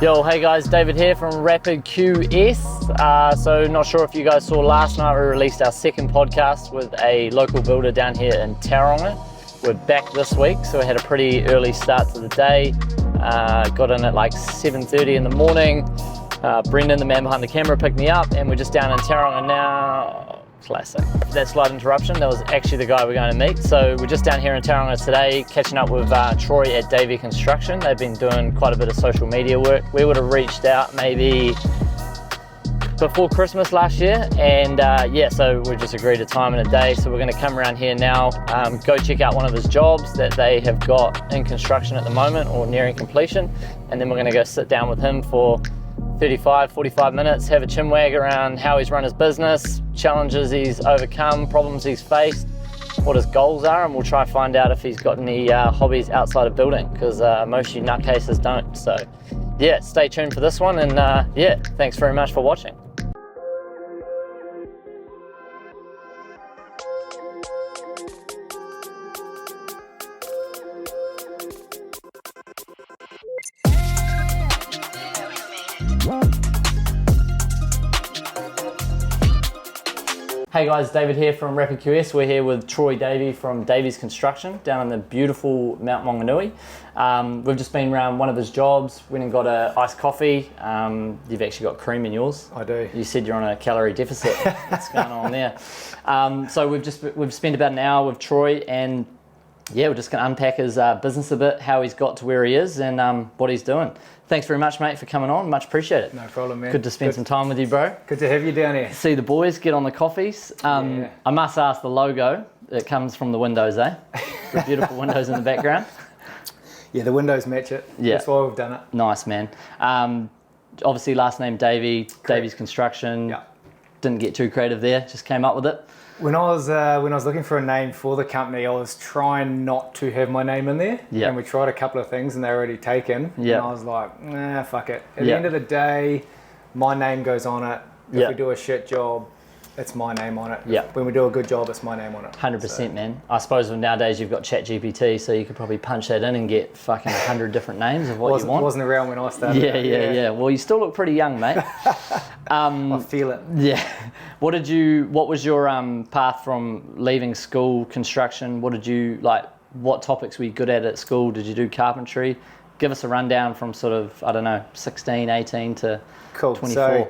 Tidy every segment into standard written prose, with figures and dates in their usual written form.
Yo, hey guys, David here from RapidQS. So not sure if you guys saw last night, we released our second podcast with a local builder down here in Tauranga. We're back this week, so we had a pretty early start to the day. Got in at like 7:30 in the morning. Brendan, the man behind the camera, picked me up and we're just down in Tauranga now. Classic. That slight interruption, that was actually the guy we're going to meet. So we're just down here in Tauranga today, catching up with Troy at Davy Construction. They've been doing quite a bit of social media work. We would have reached out maybe before Christmas last year, and yeah, so we just agreed a time and a day. So we're going to come around here now, go check out one of his jobs that they have got in construction at the moment or nearing completion, and then we're going to go sit down with him for 45 minutes, have a chinwag around how he's run his business, challenges he's overcome, problems he's faced, what his goals are, and we'll try to find out if he's got any hobbies outside of building, because most of you nutcases don't. So yeah, stay tuned for this one, and yeah, thanks very much for watching. Hey guys, David here from RapidQS. We're here with Troy Davy from Davy's Construction down in the beautiful Mount Maunganui. We've just been around one of his jobs, went and got an iced coffee. You've actually got cream in yours. I do. You said you're on a calorie deficit. What's going on there? So we've spent about an hour with Troy, and yeah, we're just going to unpack his business a bit, how he's got to where he is, and what he's doing. Thanks very much, mate, for coming on. Much appreciated. No problem, man. Good to spend some time with you, bro. Good to have you down here. See the boys, get on the coffees. Yeah. I must ask, the logo, it comes from the windows, eh? The beautiful windows in the background. Yeah, the windows match it. Yeah. That's why we've done it. Nice, man. Obviously, last name Davy, Correct. Davy's Construction. Yeah. Didn't get too creative there, just came up with it. When I was looking for a name for the company, I was trying not to have my name in there. Yeah. And we tried a couple of things and they were already taken. Yeah. And I was like, nah, fuck it. At Yeah. the end of the day, my name goes on it. If Yeah. we do a shit job, it's my name on it. Yeah. When we do a good job, it's my name on it. 100%, man. I suppose nowadays you've got ChatGPT, so you could probably punch that in and get fucking 100 different names of what you want. Wasn't around when I started. Yeah. Well, you still look pretty young, mate. I feel it. Yeah. What was your path from leaving school, construction? What topics were you good at school? Did you do carpentry? Give us a rundown from sort of, I don't know, 16, 18 to Cool. 24. So,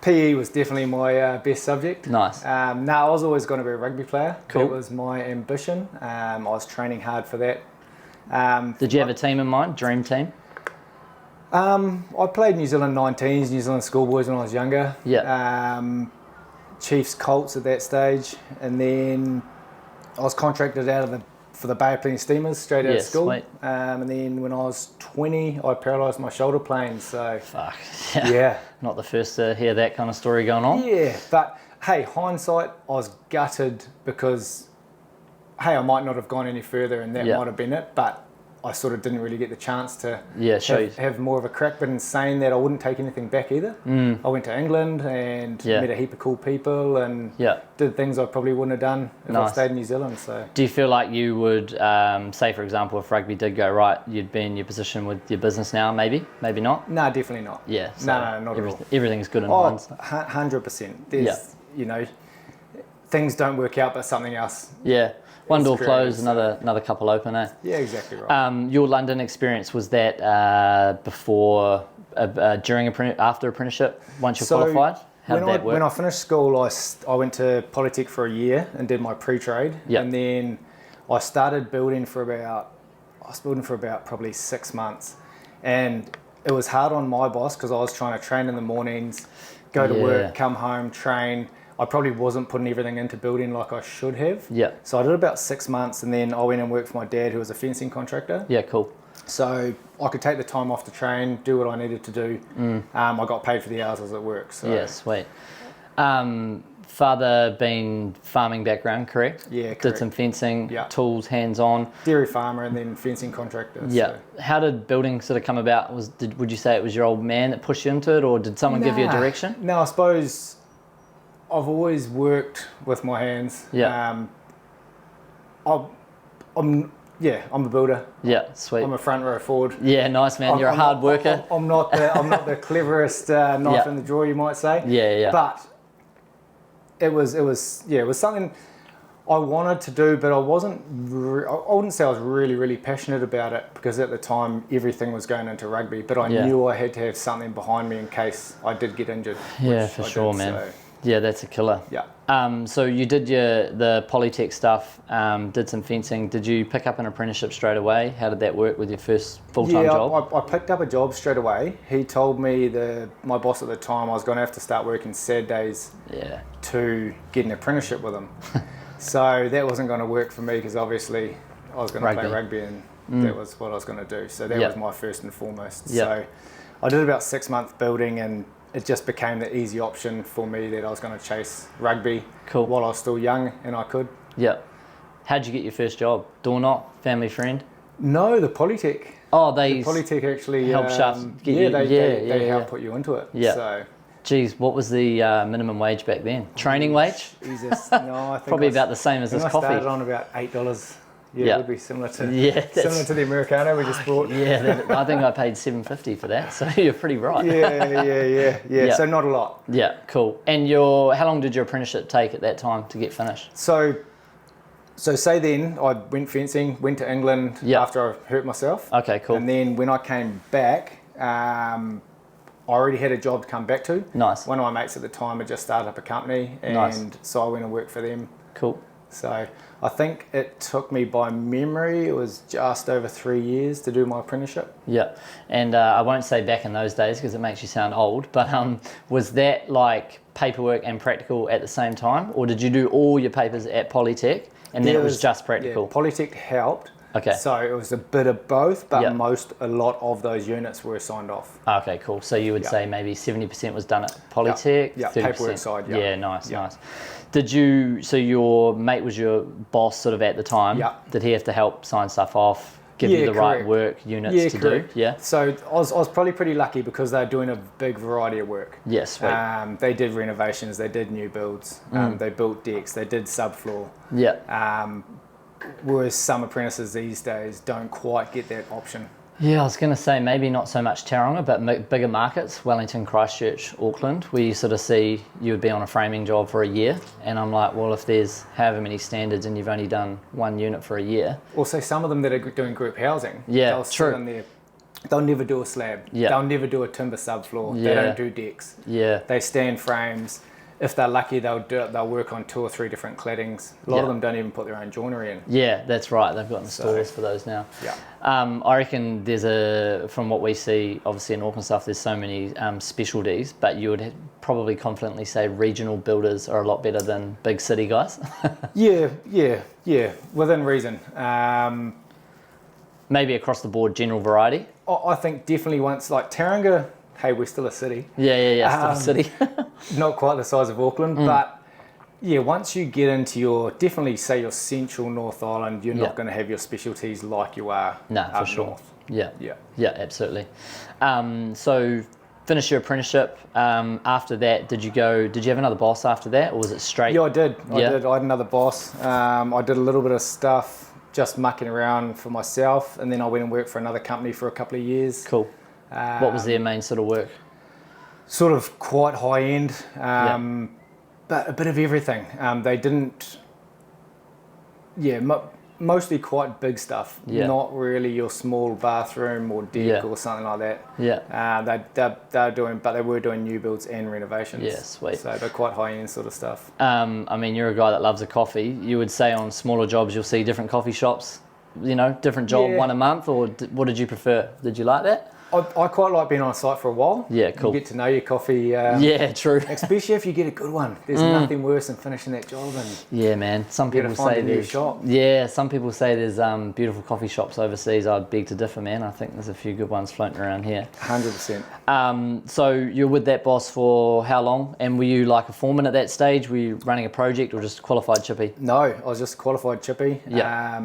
PE was definitely my best subject. Nice. I was always going to be a rugby player. Cool. That was my ambition. I was training hard for that. Did you have a team in mind, dream team? I played New Zealand 19s, New Zealand schoolboys when I was younger. Yeah. Chiefs, Colts at that stage, and then I was contracted for the Bay of Plenty Steamers straight out of school. Sweet. And then when I was 20, I paralysed my shoulder playing. So Fuck. yeah. Not the first to hear that kind of story going on. Yeah, but hey, hindsight, I was gutted because, hey, I might not have gone any further and that Yeah. might have been it, but I sort of didn't really get the chance to show have more of a crack. But in saying that, I wouldn't take anything back either. I went to England and met a heap of cool people and did things I probably wouldn't have done if I stayed in New Zealand. So, do you feel like you would, say for example, if rugby did go right, you'd be in your position with your business now? Maybe not. No, definitely not. Yeah. So no, not at all. Everything's good in hindsight. 100%. There's, things don't work out, but something else. Yeah. One door creative, closed, another couple open, eh? Yeah, exactly right. Your London experience, was that before, during, after apprenticeship, once you're qualified? How did that work? When I finished school, I went to Polytech for a year and did my pre-trade. Yep. And then I started building for about probably 6 months. And it was hard on my boss because I was trying to train in the mornings, go to work, come home, train. I probably wasn't putting everything into building like I should have. Yeah. So I did about 6 months and then I went and worked for my dad, who was a fencing contractor. Yeah, cool. So I could take the time off to train, do what I needed to do. I got paid for the hours I was at work. So. Yeah, sweet. Father being farming background, correct? Yeah, correct. Did some fencing, tools, hands-on. Dairy farmer and then fencing contractor. Yeah. So. How did building sort of come about? Would you say it was your old man that pushed you into it, or did someone give you a direction? No, I suppose I've always worked with my hands. Yeah. I'm Yeah, I'm a builder. Yeah, sweet. I'm a front row forward. Yeah, nice, man. You're a hard worker. I'm not the cleverest knife in the drawer, you might say. Yeah. But it was something I wanted to do, but I wouldn't say I was really passionate about it, because at the time everything was going into rugby, but I knew I had to have something behind me in case I did get injured. Yeah, for sure, man. So. Yeah, that's a killer. Yeah. So you did the Polytech stuff, did some fencing. Did you pick up an apprenticeship straight away? How did that work with your first full-time job? I picked up a job straight away. He told me, my boss at the time, I was going to have to start working Saturdays to get an apprenticeship with him. So that wasn't going to work for me, because obviously I was going to play rugby, and that was what I was going to do. So that was my first and foremost. So I did about 6 months building, and it just became the easy option for me that I was going to chase rugby while I was still young and I could. Yeah. How'd you get your first job? Door knock? Family friend? No, the Polytech. Oh, the Polytech actually help they help put you into it. Yeah. So. Geez, what was the minimum wage back then? Training wage? Jesus, no, I think probably about the same as this coffee. I started on about $8. Yeah, it would be similar to the Americano we just bought. Yeah, I think I paid $7.50 for that, so you're pretty right. Yeah. So not a lot. Yeah, cool. And how long did your apprenticeship take at that time to get finished? So say then I went fencing, went to England after I hurt myself. Okay, cool. And then when I came back, I already had a job to come back to. Nice. One of my mates at the time had just started up a company, and so I went and worked for them. Cool. So I think it took me, by memory, it was just over 3 years to do my apprenticeship. Yeah, and I won't say back in those days because it makes you sound old, but was that like paperwork and practical at the same time, or did you do all your papers at Polytech and then it was just practical? Yeah, Polytech helped. Okay. So it was a bit of both, but a lot of those units were signed off. Okay, cool. So you would say maybe 70% was done at Polytech? Yeah, 30%. Paperwork side, Yeah, nice. So your mate was your boss sort of at the time? Yeah. Did he have to help sign stuff off, give you the right work units to do? Yeah. So I was probably pretty lucky because they're doing a big variety of work. Yes, sweet. They did renovations, they did new builds, they built decks, they did subfloor. Yeah. Whereas some apprentices these days don't quite get that option. Yeah, I was going to say maybe not so much Tauranga, but bigger markets, Wellington, Christchurch, Auckland, where you sort of see you would be on a framing job for a year. And I'm like, well, if there's however many standards and you've only done one unit for a year. Also, some of them that are doing group housing, they'll sit in there. They'll never do a slab. Yeah. They'll never do a timber subfloor. They don't do decks. Yeah. They stand frames. If they're lucky, they'll work on 2 or 3 different claddings. A lot of them don't even put their own joinery in. Yeah, that's right. They've got stores for those now. Yeah. I reckon from what we see, obviously in Auckland stuff, there's so many specialties, but you would probably confidently say regional builders are a lot better than big city guys. Yeah, within reason. Maybe across the board, general variety. I think definitely once, like Tauranga, hey, we're still a city. Yeah, still a city. Not quite the size of Auckland, but yeah, once you get into your central North Island, you're not going to have your specialties like you are up north. Yeah, absolutely. So finish your apprenticeship. After that, did you have another boss after that, or was it straight? Yeah, I did. I had another boss. I did a little bit of stuff, just mucking around for myself, and then I went and worked for another company for a couple of years. Cool. What was their main sort of work? Sort of quite high end, but a bit of everything. They didn't, mostly quite big stuff. Not really your small bathroom or deck or something like that. They were doing new builds and renovations. Yeah, sweet. So they're quite high end sort of stuff. I mean, you're a guy that loves a coffee. You would say on smaller jobs you'll see different coffee shops. Different job, one a month, or what did you prefer? Did you like that? I quite like being on a site for a while. Yeah, cool. You get to know your coffee. True. Especially if you get a good one. There's nothing worse than finishing that job and man. Some people say some people say there's beautiful coffee shops overseas. I'd beg to differ, man. I think there's a few good ones floating around here. 100%. So you're with that boss for how long? And were you like a foreman at that stage? Were you running a project or just qualified chippy? No, I was just a qualified chippy. Yeah.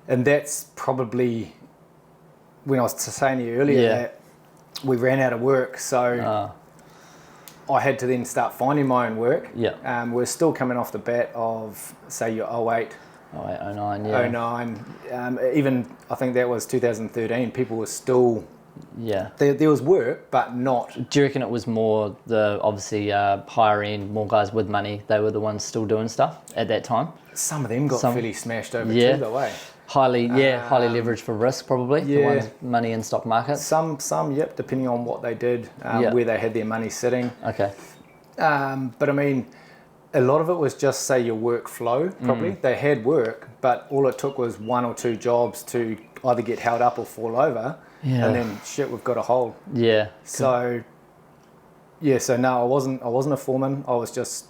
And that's probably when I was saying to you earlier that we ran out of work, so I had to then start finding my own work. Yeah. We're still coming off the bat of, say, your 08, 08, 09, yeah. 09. Even, I think that was 2013, people were still... Yeah. There was work, but not... Do you reckon it was more the, obviously, higher end, more guys with money, they were the ones still doing stuff at that time? Some of them got fairly smashed over too, though, eh? Highly leveraged for risk, probably. Yeah. The ones money in stock market. Some, yep, depending on what they did, where they had their money sitting. Okay. But I mean, a lot of it was just, say, your workflow, probably. They had work, but all it took was 1 or 2 jobs to either get held up or fall over. Yeah. And then, shit, we've got a hole. Yeah. So, so no, I wasn't a foreman. I was just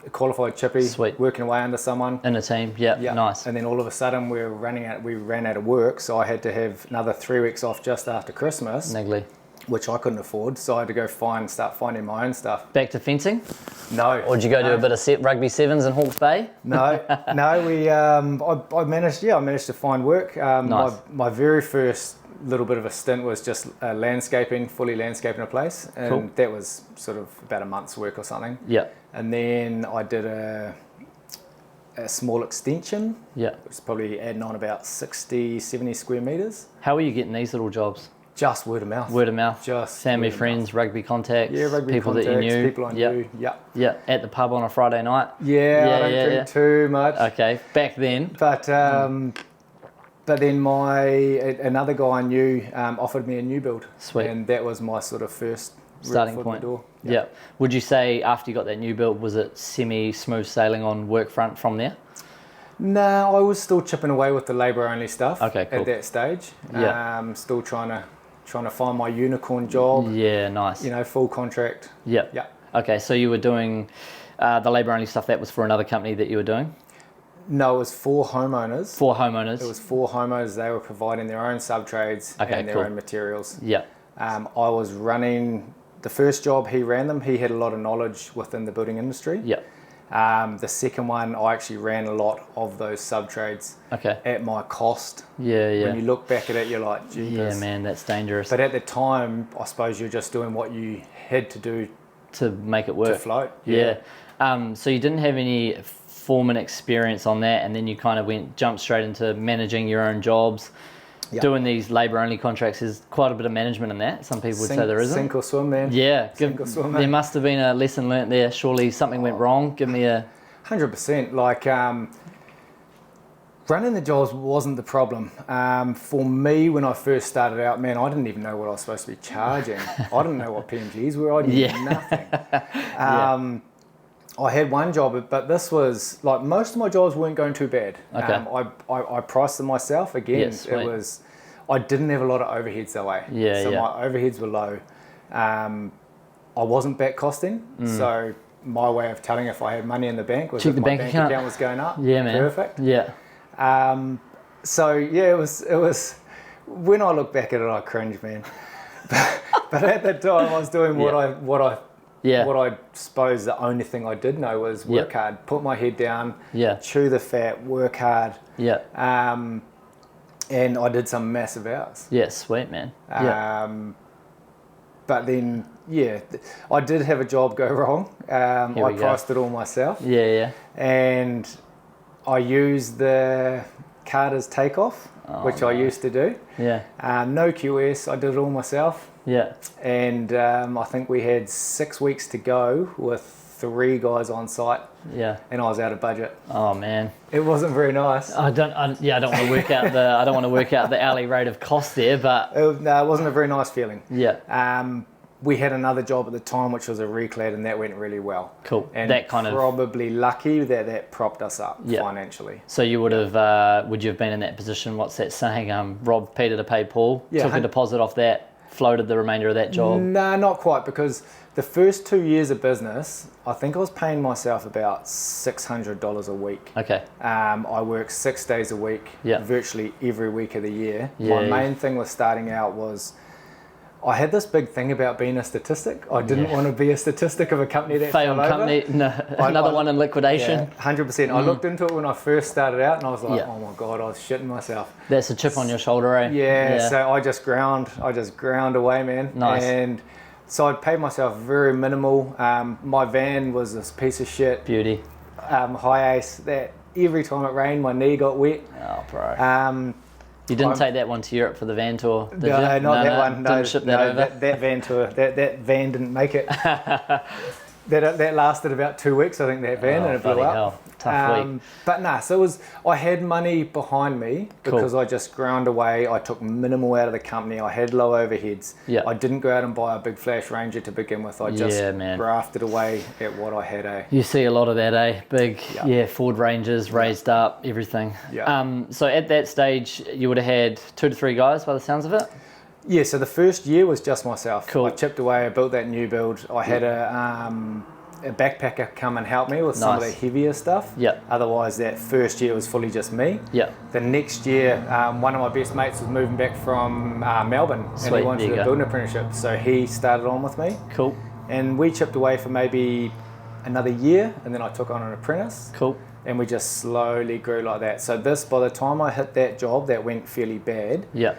a qualified chippy, working away under someone. In a team, yeah, nice. And then all of a sudden we ran out of work, so I had to have another 3 weeks off just after Christmas. Niggly. Which I couldn't afford, so I had to go start finding my own stuff. Back to fencing? No. Or did you go do a bit of rugby sevens in Hawke's Bay? No. I managed to find work. Nice. My very first little bit of a stint was just fully landscaping a place, and that was sort of about a month's work or something. Yeah. And then I did a small extension. Yeah. Which is probably adding on about 60, 70 square meters. How are you getting these little jobs? Just word of mouth. Word of mouth. Just family, friends, rugby contacts. Yeah, rugby people contacts, that you knew. People I knew. Yeah. Yeah. At the pub on a Friday night. Yeah, I don't drink too much. Okay. Back then. But then another guy I knew offered me a new build. Sweet. And that was my sort of first starting point. Door. Yeah. Would you say after you got that new build, was it semi-smooth sailing on work front from there? No, I was still chipping away with the labour only stuff. Okay, cool. At that stage. Yeah. Still trying to find my unicorn job. Yeah, nice. Full contract. Yeah. Yeah. Okay, so you were doing the labour only stuff. That was for another company that you were doing? No, it was for homeowners. For homeowners. It was for homeowners. They were providing their own sub-trades and their own materials. Yeah. I was running the first job. He ran them. He had a lot of knowledge within the building industry. Yeah. The second one, I actually ran a lot of those sub-trades at my cost. Yeah, yeah. When you look back at it, you're like, geez. Yeah, man, that's dangerous. But at the time, I suppose you're just doing what you had to do to make it work. To float. Yeah. So you didn't have any foreman experience on that, and then you kind of jumped straight into managing your own jobs. Yep. Doing these labour-only contracts is quite a bit of management in that. Some people would say there isn't. Sink or swim, man. Yeah. Sink or swim, man. There must have been a lesson learnt there. Surely something went wrong. Give me a... 100%. Like, running the jobs wasn't the problem. For me, when I first started out, man, I didn't even know what I was supposed to be charging. I didn't know what PMGs were. I did nothing. I had one job, but this was like most of my jobs weren't going too bad. Okay. I priced them myself. Again, I didn't have a lot of overheads that way. Yeah, so my overheads were low. I wasn't back costing, so my way of telling if I had money in the bank was if my bank account was going up. Yeah, man. Perfect. Yeah. So yeah, it was. When I look back at it, I cringe, man. But at that time, I was doing what I suppose the only thing I did know was work hard, put my head down, chew the fat, work hard. Yeah. And I did some massive hours. Yeah, sweet, man. But then, I did have a job go wrong. I priced it all myself. Yeah, yeah. And I used the Carter's takeoff, which I used to do. Yeah. No QS, I did it all myself. Yeah. And I think we had 6 weeks to go with 3 guys on site. Yeah. And I was out of budget. Oh man. It wasn't very nice. I don't want to work out the hourly rate of cost there, but it wasn't a very nice feeling. Yeah. We had another job at the time, which was a reclad, and that went really well. Cool. And that kind probably lucky that propped us up financially. So you would you have been in that position? What's that saying? Robbed Peter to pay Paul. Took a deposit off that, floated the remainder of that job. No, not quite, because the first 2 years of business, I think I was paying myself about $600 a week. Okay. I worked 6 days a week, virtually every week of the year. Yeah, My main thing with starting out was I had this big thing about being a statistic. I didn't want to be a statistic of a company that failed company. No, another one in liquidation. 100%. I looked into it when I first started out, and I was like, oh my god, I was shitting myself. That's a chip on your shoulder, eh? Yeah. So I just ground away, man. Nice. And so I paid myself very minimal. My van was this piece of shit. Beauty. High ace that every time it rained, my knee got wet. Oh, bro. You didn't take that one to Europe for the van tour, did you? No, not that one. No, didn't ship that over? That van tour, that van didn't make it. That lasted about 2 weeks, I think, that van, and it blew up. Hell. Tough week. But nah, so I had money behind me because I just ground away. I took minimal out of the company. I had low overheads. Yeah. I didn't go out and buy a big Flash Ranger to begin with. I just grafted away at what I had. You see a lot of that, big, Ford Rangers, raised up, everything. Yeah. So at that stage, you would have had 2 to 3 guys by the sounds of it? Yeah, so the first year was just myself. Cool. I chipped away, I built that new build. I had a backpacker come and help me with some of the heavier stuff. Yeah. Otherwise, that first year was fully just me. Yeah. The next year, one of my best mates was moving back from Melbourne, and he wanted to do a building apprenticeship, so he started on with me. Cool. And we chipped away for maybe another year, and then I took on an apprentice. Cool. And we just slowly grew like that. So by the time I hit that job, that went fairly bad. Yeah.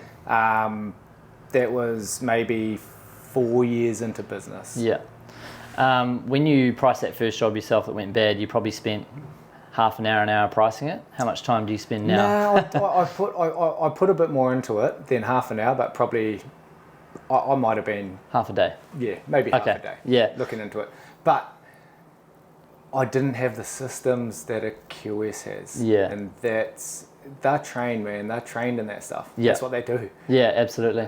That was maybe 4 years into business. Yeah. When you priced that first job yourself that went bad, you probably spent half an hour pricing it. How much time do you spend now? No, I put a bit more into it than half an hour, but probably I might have been half a day. Yeah, maybe half a day. Yeah, looking into it, but I didn't have the systems that a QS has. Yeah, and they're trained, man. They're trained in that stuff. Yeah. That's what they do. Yeah, absolutely.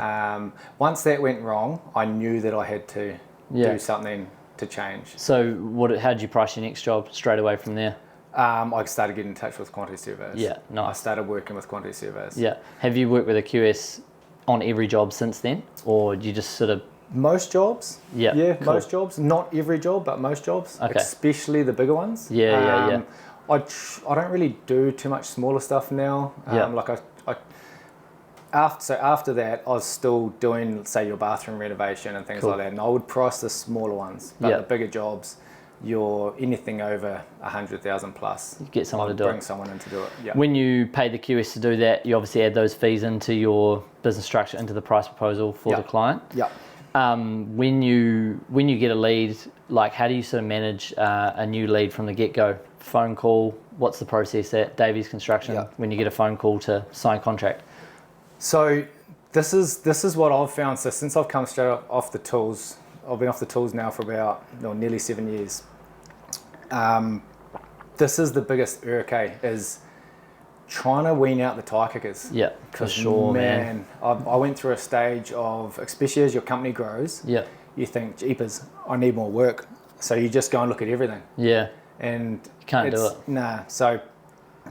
Once that went wrong, I knew that I had to do something to change. So how did you price your next job straight away from there? I started getting in touch with quantity surveyors. Yeah, nice. I started working with quantity surveyors. Yeah. Have you worked with a QS on every job since then? Or you just sort of... Most jobs. Yeah. Yeah, cool. Most jobs. Not every job, but most jobs. Okay. Especially the bigger ones. Yeah. I don't really do too much smaller stuff now. After that, I was still doing, say, your bathroom renovation and things like that, and I would price the smaller ones. But the bigger jobs, you're anything over 100,000 plus. You get someone to do it. Bring someone in to do it. Yeah. When you pay the QS to do that, you obviously add those fees into your business structure, into the price proposal for the client. Yeah. When you get a lead, like how do you sort of manage a new lead from the get-go? Phone call, what's the process at Davy Construction when you get a phone call to sign contract? So this is what I've found. So since I've come straight off the tools, I've been off the tools now for about nearly 7 years. This is the biggest irk, is trying to wean out the tire kickers. Yeah, for sure, man. I went through a stage of, especially as your company grows, you think, jeepers, I need more work. So you just go and look at everything. Yeah. And you can't do it. Nah. So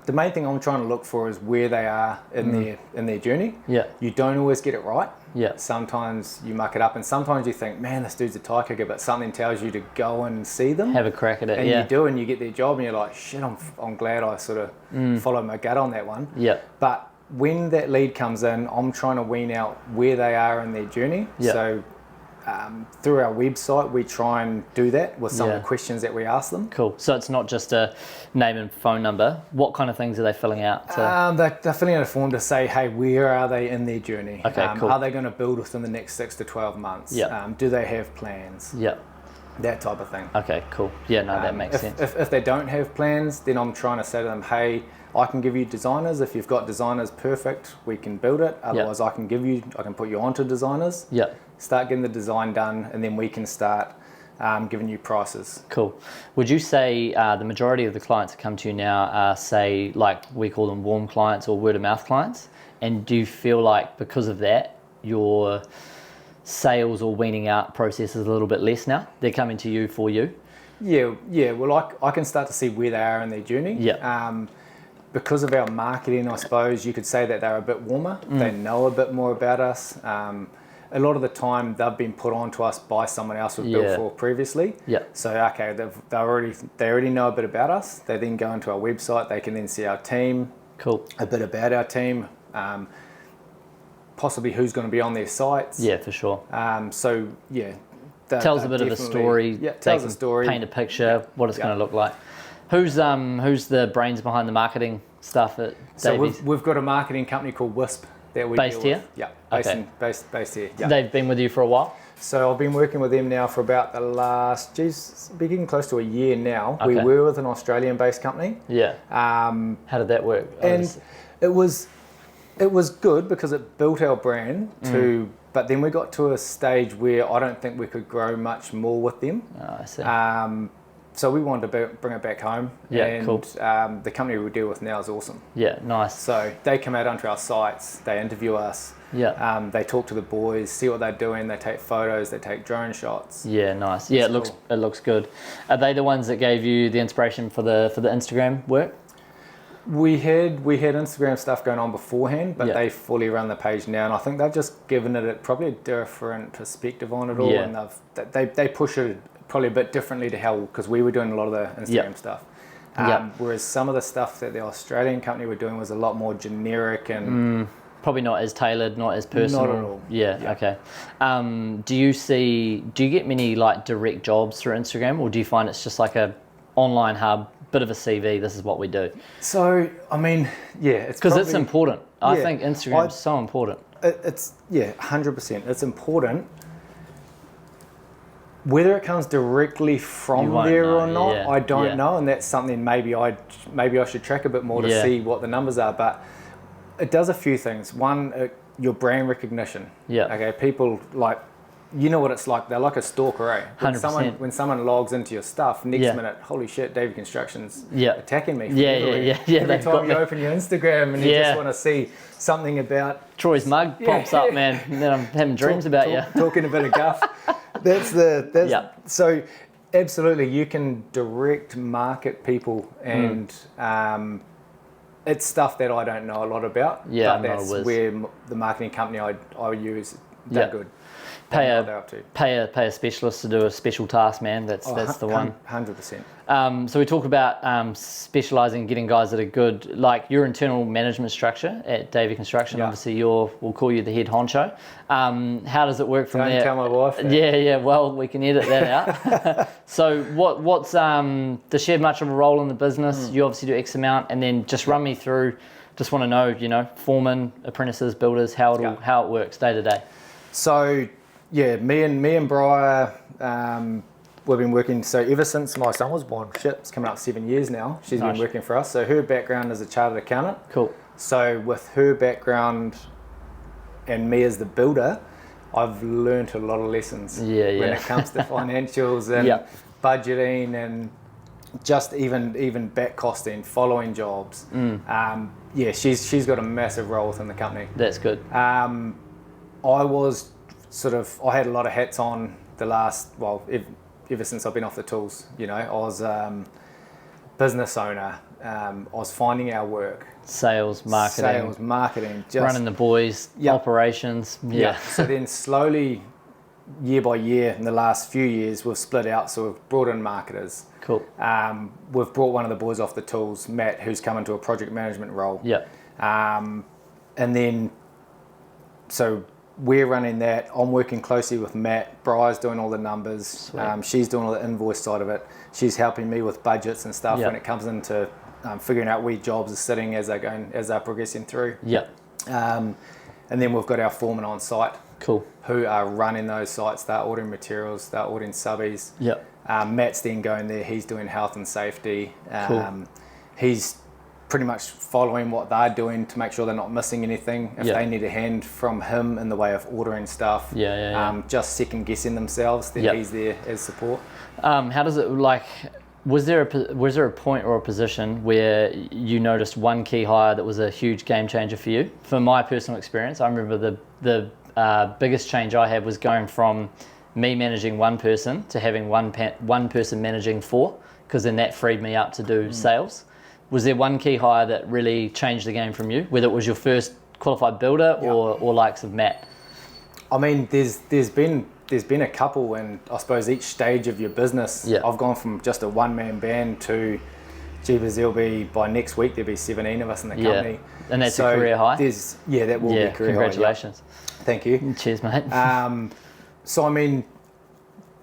the main thing I'm trying to look for is where they are in their journey. Yeah. You don't always get it right. Yeah. Sometimes you muck it up, and sometimes you think, man, this dude's a tire kicker, but something tells you to go and see them. Have a crack at it, and you do, and you get their job, and you're like, shit, I'm glad I sort of followed my gut on that one. Yeah. But when that lead comes in, I'm trying to wean out where they are in their journey. Yeah. So through our website, we try and do that with some of the questions that we ask them. Cool. So it's not just a name and phone number. What kind of things are they filling out? They're filling out a form to say, hey, where are they in their journey? Okay, cool. Are they going to build within the next 6 to 12 months? Yeah. Do they have plans? Yeah. That type of thing. Okay, cool. Yeah, no, that makes sense. If they don't have plans, then I'm trying to say to them, hey, I can give you designers. If you've got designers, perfect, we can build it. Otherwise, I can put you onto designers. Yeah. Start getting the design done, and then we can start giving you prices. Cool. Would you say the majority of the clients that come to you now are, say, like we call them warm clients or word of mouth clients? And do you feel like because of that, your sales or weaning out process is a little bit less now? They're coming to you for you? Yeah. Well, I can start to see where they are in their journey. Yeah. Because of our marketing, I suppose you could say that they're a bit warmer. They know a bit more about us. A lot of the time, they've been put on to us by someone else we've built for previously. Yeah. So okay, they already know a bit about us. They then go into our website. They can then see our team. Cool. A bit about our team. Possibly who's going to be on their sites. Yeah, for sure. So yeah. Tells a bit of a story. Yeah, tells a story. Paint a picture what it's going to look like. Who's the brains behind the marketing stuff at Davies? So we've got a marketing company called Wisp that we based deal here. With. Yeah, based here. Yeah. They've been with you for a while. So I've been working with them now for about the last, be getting close to a year now. Okay. We were with an Australian-based company. Yeah. How did that work? It was good because it built our brand but then we got to a stage where I don't think we could grow much more with them. Oh, I see. So we wanted to bring it back home. Yeah, and cool. The company we deal with now is awesome. Yeah, nice. So they come out onto our sites, they interview us. Yeah. They talk to the boys, see what they're doing, they take photos, they take drone shots. Yeah, nice. Yeah, it looks good. Are they the ones that gave you the inspiration for the Instagram work? We had Instagram stuff going on beforehand, but they fully run the page now, and I think they've just given it probably a different perspective on it all, and they push it probably a bit differently to how, because we were doing a lot of the Instagram stuff. Whereas some of the stuff that the Australian company were doing was a lot more generic and probably not as tailored, not as personal. Not at all. Yeah. Okay. Do you get many like direct jobs through Instagram, or do you find it's just like a online hub, bit of a CV, this is what we do? So I mean, it's because it's important. I think Instagram is so important. It's 100%. It's important. Whether it comes directly from there or not, I don't know, and that's something maybe I should track a bit more to see what the numbers are. But it does a few things. One, your brand recognition. Yeah. Okay. People you know what it's like. They're like a stalker, eh? 100%. When someone logs into your stuff, next minute, holy shit, Davy Construction's attacking me. Yeah. Every time you open your Instagram and you just want to see something about Troy's mug pops up, man, and then I'm having dreams about you. Talking a bit of guff. So absolutely, you can direct market people, and it's stuff that I don't know a lot about. Yeah, but that's where the marketing company I use, they're good. Pay a specialist to do a special task, man. That's the one. 100%. So we talk about specialising, getting guys that are good, like your internal management structure at Davy Construction. Obviously, we'll call you the head honcho. How does it work from there? Don't tell my wife that. Yeah. Well, we can edit that out. So what's does she have much of a role in the business? You obviously do X amount, and then just run me through. Just want to know, foremen, apprentices, builders, how it works day to day. So. Yeah, me and Briar, we've been working, so ever since my son was born, it's coming up 7 years now, she's been working for us. So her background is a chartered accountant. Cool. So with her background and me as the builder, I've learned a lot of lessons when it comes to financials and budgeting and just even back costing, following jobs. She's got a massive role within the company. That's good. I had a lot of hats on ever since I've been off the tools. I was business owner. I was finding our work. Sales, marketing. Just running the boys, operations. Yeah. So then slowly, year by year, in the last few years, we've split out. So we've brought in marketers. Cool. We've brought one of the boys off the tools, Matt, who's come into a project management role. Yeah. And then, so we're running that. I'm working closely with Matt. Briar's doing all the numbers. She's doing all the invoice side of it. She's helping me with budgets and stuff when it comes into figuring out where jobs are sitting as they're progressing through. Yeah. And then we've got our foremen on site. Cool. Who are running those sites. They're ordering materials. They're ordering subbies. Yeah. Matt's then going there. He's doing health and safety. Cool. He's pretty much following what they're doing to make sure they're not missing anything. If they need a hand from him in the way of ordering stuff, just second guessing themselves, then he's there as support. How does it was there a point or a position where you noticed one key hire that was a huge game changer for you? For my personal experience, I remember the biggest change I had was going from me managing one person to having one person managing four, because then that freed me up to do sales. Was there one key hire that really changed the game from you, whether it was your first qualified builder or likes of Matt? I mean, there's been a couple, and I suppose each stage of your business, I've gone from just a one-man band to, by next week there'll be 17 of us in the company. And that's a career high? That will be a career congratulations. high. Thank you. Cheers, mate. So I mean,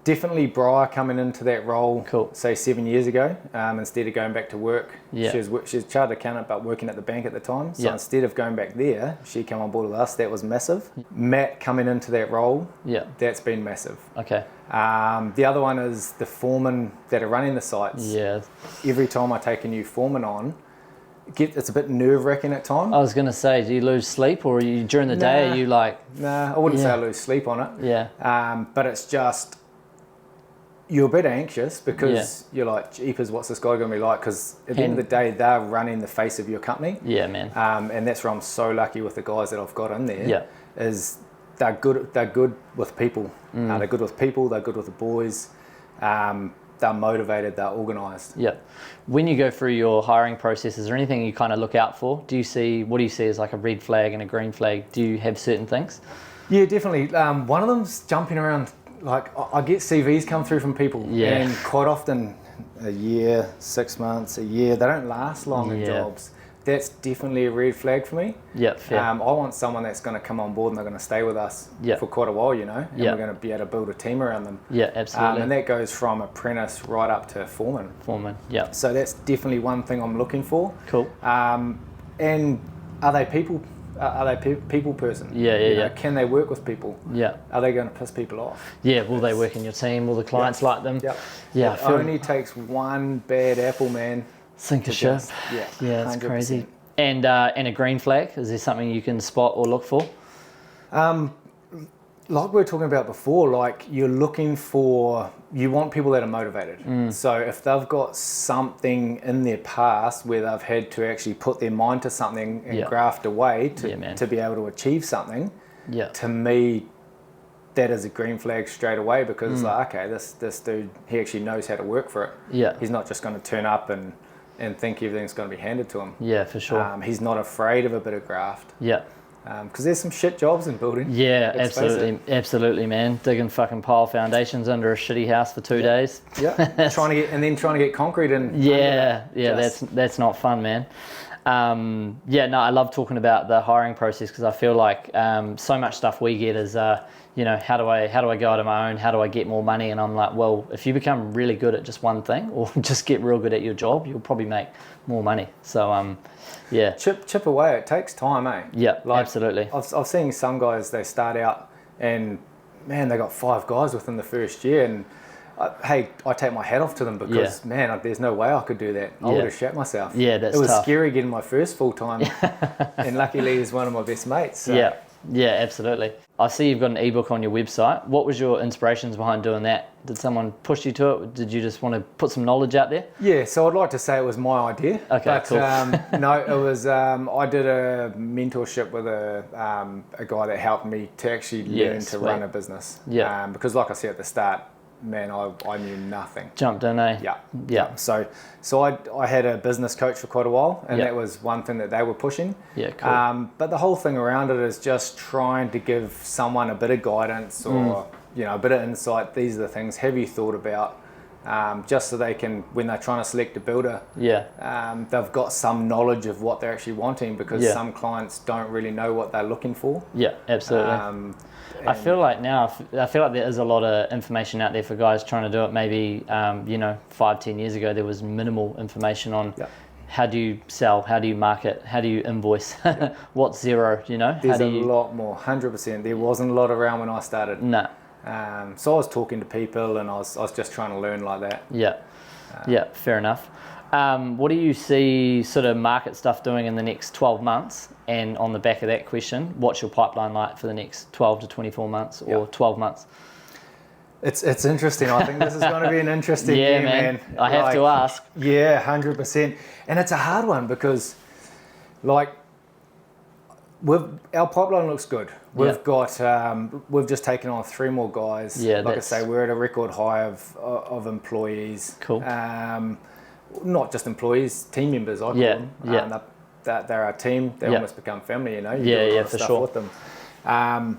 Definitely Briar coming into that role, Cool. say 7 years ago, instead of going back to work. Yeah. She's a chartered accountant but working at the bank at the time. So Yeah. instead of going back there, she came on board with us. That was massive. Matt coming into that role, Yeah. that's been massive. Okay. The other one is the foremen that are running the sites. Yeah. Every time I take a new foreman on, it's a bit nerve-wracking at times. I was going to say, do you lose sleep, or are you, during the day, Nah. are you like... Nah, I wouldn't say Yeah. I lose sleep on it. Yeah. But it's just, you're a bit anxious because you're like, jeepers, what's this guy going to be like? Because at the end of the day, they're running the face of your company. Yeah, man. And that's where I'm so lucky with the guys that I've got in there. Yeah. Is they're good with people. They're good with people. They're good with the boys. They're motivated. They're organised. Yeah. When you go through your hiring process, is there anything you kind of look out for? What do you see as like a red flag and a green flag? Do you have certain things? Yeah, definitely. One of them's jumping around. Like I get CVs come through from people, and quite often a year, 6 months, a year, they don't last long in jobs. That's definitely a red flag for me. Yeah, fair. I want someone that's going to come on board and they're going to stay with us for quite a while, you know, and we're going to be able to build a team around them. Yeah, absolutely. And that goes from apprentice right up to foreman. Foreman, yeah. So that's definitely one thing I'm looking for. Cool. And are they people? Are they people person? Yeah, You know, yeah. Can they work with people? Yeah. Are they going to piss people off? Yeah, will they work in your team? Will the clients like them? Yep. Yeah, It only takes one bad apple, man. sink a ship. Yeah, Yeah, it's 100%. crazy. And a green flag, is there something you can spot or look for? Like we were talking about before, like you want people that are motivated. So if they've got something in their past where they've had to actually put their mind to something and graft away to be able to achieve something, to me, that is a green flag straight away, because it's like, okay, this dude, he actually knows how to work for it. Yeah. He's not just going to turn up and think everything's going to be handed to him. Yeah, for sure. He's not afraid of a bit of graft. Yeah. Because there's some shit jobs in building. Yeah, Let's face it. absolutely, man. Digging fucking pile foundations under a shitty house for 2 days. Yeah, trying to get concrete in. That's not fun, man. I love talking about the hiring process, because I feel like so much stuff we get is how do I go out on my own? How do I get more money? And I'm like, well, if you become really good at just one thing, or just get real good at your job, you'll probably make more money. So chip away. It takes time, eh? Yeah, absolutely. I've seen some guys, they start out and man, they got 5 guys within the first year, and I take my hat off to them, because man, there's no way I could do that. I would have shat myself. Yeah, that's It was tough. scary getting my first full time, and luckily he's one of my best mates. So. Yeah, absolutely. I see you've got an ebook on your website. What was your inspirations behind doing that? Did someone push you to it? Did you just want to put some knowledge out there? Yeah, so I'd like to say it was my idea. Okay, but, cool. No, it was, I did a mentorship with a guy that helped me to actually learn to run a business. Yeah. Because like I said at the start, man, I knew nothing. Jumped in, eh? Yeah. So I had a business coach for quite a while, and that was one thing that they were pushing. Yeah, cool. But the whole thing around it is just trying to give someone a bit of guidance or a bit of insight. These are the things. Have you thought about? Just so they can, when they're trying to select a builder, they've got some knowledge of what they're actually wanting, because some clients don't really know what they're looking for. Yeah, absolutely. I feel like there is a lot of information out there for guys trying to do it. Maybe 5-10 years ago there was minimal information on how do you sell, how do you market, how do you invoice, what's zero, There's a lot more, 100%. There wasn't a lot around when I started. No. So I was talking to people, and I was just trying to learn like that. Yeah, fair enough. What do you see sort of market stuff doing in the next 12 months? And on the back of that question, what's your pipeline like for the next 12 to 24 months or 12 months? It's interesting. I think this is going to be an interesting year, man. I have to ask. Yeah, 100%. And it's a hard one, because like our pipeline looks good. We've got we've just taken on 3 more guys. Yeah, like I say, we're at a record high of employees. Cool. Not just employees, team members, I call them. They're our team. They almost become family, You do a lot of stuff with them.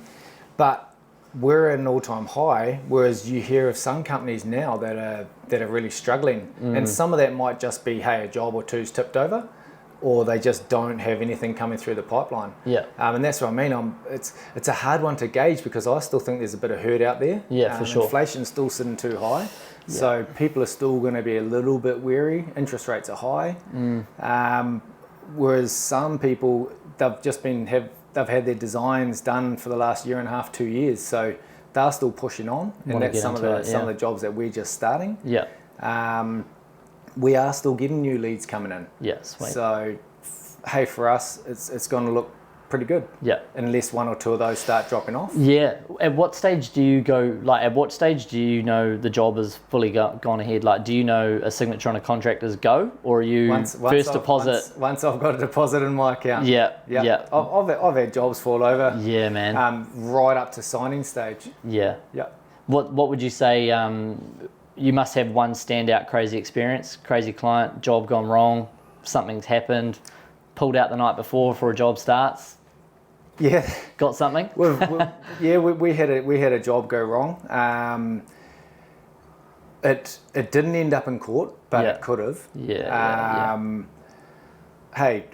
But we're at an all-time high, whereas you hear of some companies now that are really struggling. And some of that might just be, hey, a job or two's tipped over. or they just don't have anything coming through the pipeline. Yeah. And that's what I mean. It's a hard one to gauge because I still think there's a bit of hurt out there. Yeah, for sure. Inflation's still sitting too high. So people are still going to be a little bit wary. Interest rates are high. Whereas some people, they've had their designs done for the last year and a half, 2 years. So they're still pushing on. And that's some of the jobs that we're just starting. Yeah. We are still getting new leads coming in. Yeah, sweet. So, hey, for us, it's going to look pretty good. Yeah. Unless one or two of those start dropping off. Yeah. At what stage do you go, like, at what stage do you know the job is fully gone ahead? Like, do you know a signature on a contract is go, or are you first deposit? Once I've got a deposit in my account. Yeah. I've had jobs fall over. Yeah, man. Right up to signing stage. Yeah. Yeah. What would you say, you must have one standout crazy experience, crazy client, job gone wrong, something's happened, pulled out the night before a job starts? Yeah. Got something? we had a job go wrong. It didn't end up in court, but it could have. Hey,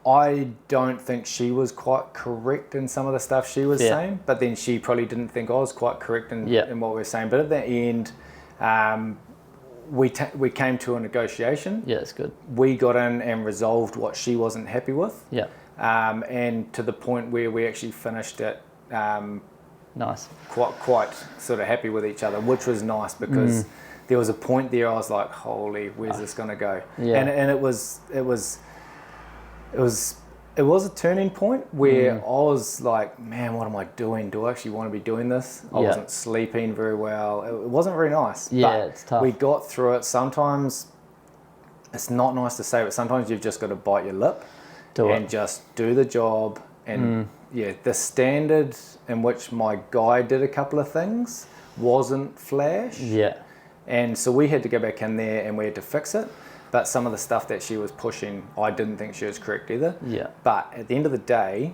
I don't think she was quite correct in some of the stuff she was saying, but then she probably didn't think I was quite correct in what we were saying. But at the end, we came to a negotiation. Yeah, that's good. We got in and resolved what she wasn't happy with. Yeah. And to the point where we actually finished it nice. Quite sort of happy with each other, which was nice because there was a point there I was like, holy, where's this going to go? Yeah. And it was a turning point where I was like, man, what am I doing? Do I actually want to be doing this? I wasn't sleeping very well. It wasn't very nice. Yeah, but it's tough. We got through it. Sometimes it's not nice to say, but sometimes you've just got to bite your lip and just do the job. And the standard in which my guy did a couple of things wasn't flash. Yeah. And so we had to go back in there and we had to fix it. But some of the stuff that she was pushing, I didn't think she was correct either. Yeah. But at the end of the day,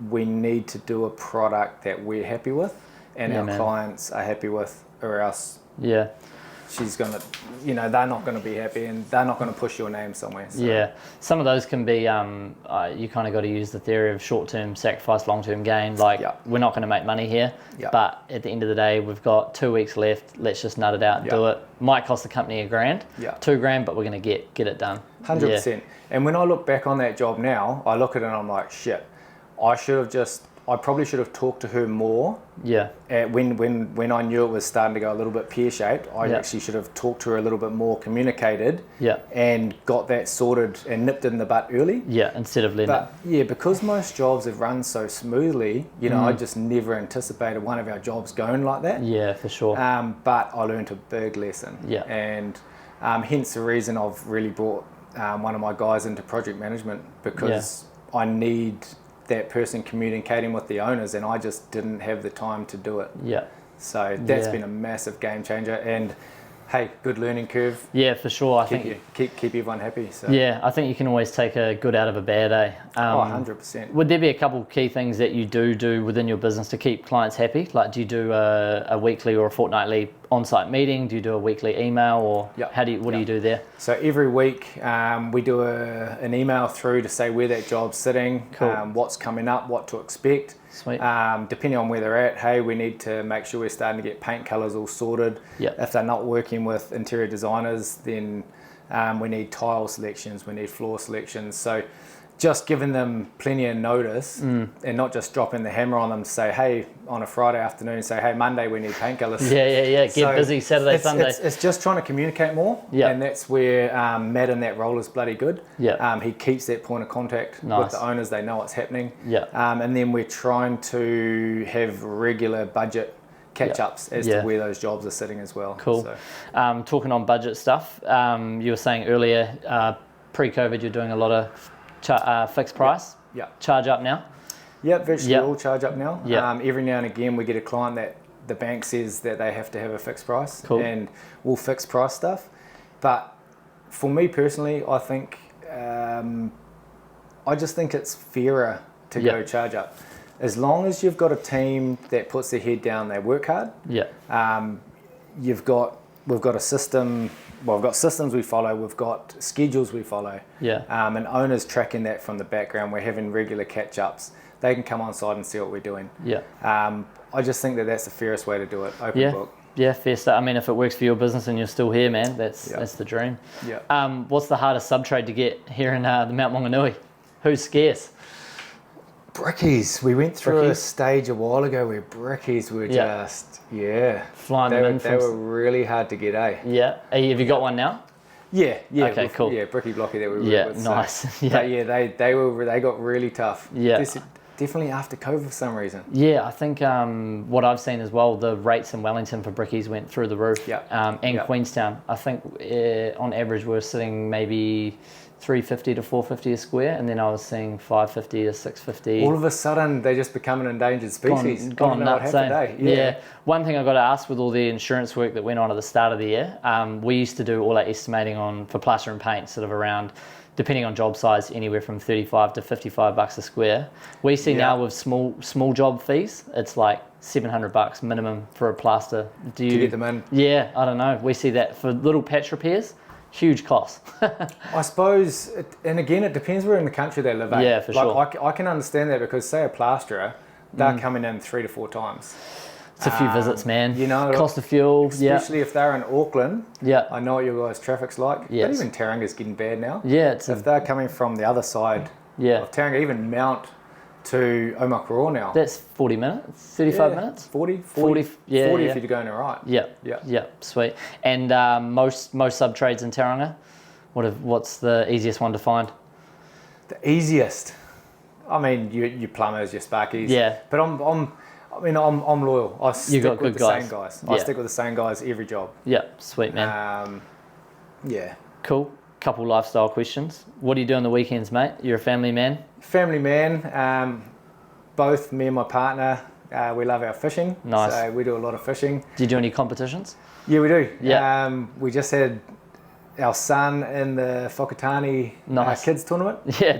we need to do a product that we're happy with and our clients are happy with, or else she's going to, they're not going to be happy and they're not going to push your name somewhere. So. Yeah. Some of those can be, you kind of got to use the theory of short-term sacrifice, long-term gain. Like, we're not going to make money here, but at the end of the day, we've got 2 weeks left. Let's just nut it out and do it. Might cost the company $1,000, $2,000, but we're going to get it done. 100%. And when I look back on that job now, I look at it and I'm like, shit, I probably should have talked to her more. Yeah. When I knew it was starting to go a little bit pear-shaped, I actually should have talked to her a little bit more, communicated, and got that sorted and nipped it in the butt early. Yeah, instead of letting it. Because most jobs have run so smoothly, I just never anticipated one of our jobs going like that. Yeah, for sure. But I learned a big lesson. Yeah. And hence the reason I've really brought one of my guys into project management, because I need that person communicating with the owners, and I just didn't have the time to do it. Yeah. So that's been a massive game changer, and hey, good learning curve. Yeah, for sure. I think keep everyone happy. So. Yeah, I think you can always take a good out of a bad, eh? 100%. Would there be a couple key things that you do within your business to keep clients happy? Like, do you do a weekly or a fortnightly on-site meeting? Do you do a weekly email, or what do you do there? So every week we do an email through to say where that job's sitting, what's coming up, what to expect. Sweet. Depending on where they're at, hey, we need to make sure we're starting to get paint colours all sorted. If they're not working with interior designers, then we need tile selections, we need floor selections. So just giving them plenty of notice and not just dropping the hammer on them to say, hey, on a Friday afternoon, say, hey, Monday we need paint colours. Get busy Saturday, Sunday. It's just trying to communicate more, and that's where Matt in that role is bloody good. He keeps that point of contact with the owners, they know what's happening. And then we're trying to have regular budget catch-ups as to where those jobs are sitting as well. Cool. So. Talking on budget stuff, you were saying earlier, pre-COVID, you're doing a lot of fixed price. Charge up now. Virtually all charge up now. Every now and again we get a client that the bank says that they have to have a fixed price, and we'll fix price stuff. But for me personally, I think I just think it's fairer to go charge up. As long as you've got a team that puts their head down, they work hard. You've got we've got a system. Well, we've got systems we follow. We've got schedules we follow. Yeah. And owners tracking that from the background. We're having regular catch-ups. They can come on site and see what we're doing. Yeah. I just think that that's the fairest way to do it. Open book. Yeah, fair start. I mean, if it works for your business and you're still here, man, that's the dream. Yeah. What's the hardest sub-trade to get here in the Mount Maunganui? Who's scarce? Brickies. We went through a stage a while ago where brickies were just, flying them in. They were really hard to get, eh? Yeah. Have you got one now? Yeah. Okay, cool. Yeah, bricky blocky that we were with. Nice. So, but they got really tough. Yeah. Definitely after COVID for some reason. Yeah, I think what I've seen as well, the rates in Wellington for brickies went through the roof. And Queenstown. I think on average we're sitting maybe 350 to 450 a square, and then I was seeing 550 to 650. All of a sudden, they just become an endangered species. Gone nuts. Yeah. One thing I got to ask with all the insurance work that went on at the start of the year, we used to do all our estimating for plaster and paint, sort of around, depending on job size, anywhere from 35 to 55 bucks a square. We see now with small job fees, it's like $700 minimum for a plaster. To get them in? Yeah, I don't know. We see that for little patch repairs. Huge cost. I suppose, and again, it depends where in the country they live. Yeah, for sure. I can understand that because, say, a plasterer, they're coming in 3 to 4 times. It's a few visits, man. You know, cost of fuel. Especially if they're in Auckland. Yeah. I know what your guys' traffic's like. Yes. But even Tauranga's getting bad now. Yeah. If they're coming from the other side of Tauranga, even Mount to Omakura now. That's 40 minutes, 35 minutes? 40 if you're going right. Yeah, sweet. And most sub-trades in Tauranga, what's the easiest one to find? The easiest? I mean, your plumbers, your sparkies. Yeah. But I'm loyal. I stick with the same guys. I stick with the same guys every job. Yeah, sweet, man. Yeah. Cool. Couple lifestyle questions. What do you do on the weekends, mate? You're a family man? Family man. Both me and my partner, we love our fishing. Nice. So we do a lot of fishing. Do you do any competitions? Yeah, we do. Yeah. We just had our son in the Whakatane kids tournament. Yeah,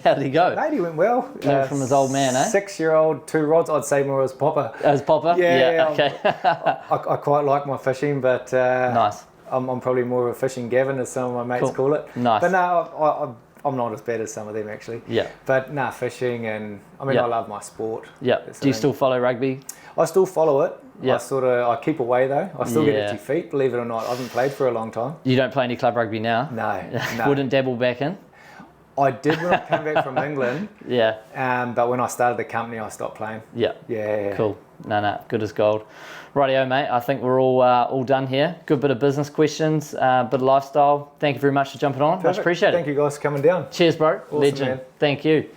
how did he go? Mate, he went well. Learned from his old man, eh? 6-year-old, 2 rods. I'd say more as popper. As popper? Yeah, okay. I quite like my fishing, but nice. I'm probably more of a fishing Gavin, as some of my mates call it. Nice. But no, I'm not as bad as some of them, actually. Yeah. But fishing, and I mean, I love my sport. Yeah. Do you still follow rugby? I still follow it. Yeah. I keep away though. I still get itchy feet, believe it or not. I haven't played for a long time. You don't play any club rugby now? No. Wouldn't dabble back in? I did when I came back from England. Yeah. But when I started the company, I stopped playing. Yeah. Yeah. Cool. No, good as gold. Rightio, mate. I think we're all done here. Good bit of business questions, bit of lifestyle. Thank you very much for jumping on. Perfect. Much appreciated. Thank you guys for coming down. Cheers, bro. Awesome, Legend. man. Thank you.